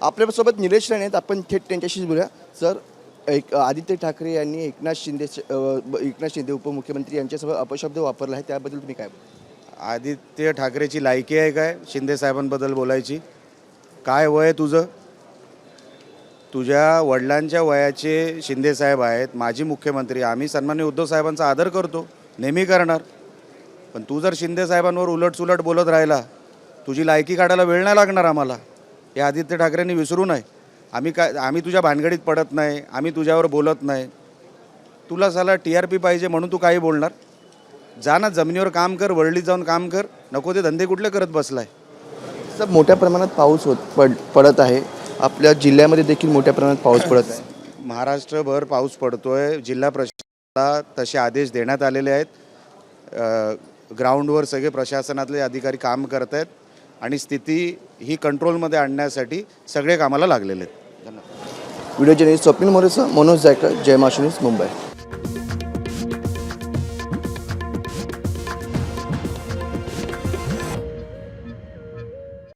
आपल्यासोबत निलेश राणे आहेत, आपण थेट त्यांच्याशीच बोलूया. सर, एक आदित्य ठाकरे यांनी एकनाथ शिंदे उपमुख्यमंत्री यांच्यासोबत अपशब्द वापरला आहे, त्याबद्दल तुम्ही काय बोलता? आदित्य ठाकरेची लायकी आहे काय शिंदे साहेबांबद्दल बोलायची? काय वय तुझं? तुझ्या वडिलांच्या वयाचे शिंदे साहेब आहेत, माजी मुख्यमंत्री. आम्ही सन्माननीय उद्धव साहेबांचा आदर करतो, नेहमी करणार. पण तू जर शिंदे साहेबांवर उलटसुलट बोलत राहिला, तुझी लायकी काढायला वेळ नाही लागणार आम्हाला. हे आदित्य ठाकरेंनी विसरू नये. आम्ही तुझ्या भानगडीत पडत नाही, आम्ही तुझ्यावर बोलत नाही. तुला साला TRP पाहिजे म्हणून तू काही बोलणार? जा ना, जमिनीवर काम कर, वरळीत जाऊन काम कर. नको ते धंदे कुठले करत बसलाय? सर, मोठ्या प्रमाणात पाऊस पडत आहे. आपल्या जिल्ह्यामध्ये देखील मोठ्या प्रमाणात पाऊस पडत आहे. महाराष्ट्रभर पाऊस पडतोय. जिल्हा प्रशासनाला तसे आदेश देण्यात आलेले आहेत. ग्राउंडवर सगळे प्रशासनातले अधिकारी काम करत आहेत आणि स्थिती ही कंट्रोलमध्ये आणण्यासाठी सगळे कामाला लागलेले आहेत. व्हिडिओ जर्नलिस्ट स्वप्नील मोरेसह मनोज जायकर, जय महाराष्ट्र न्यूज, मुंबई.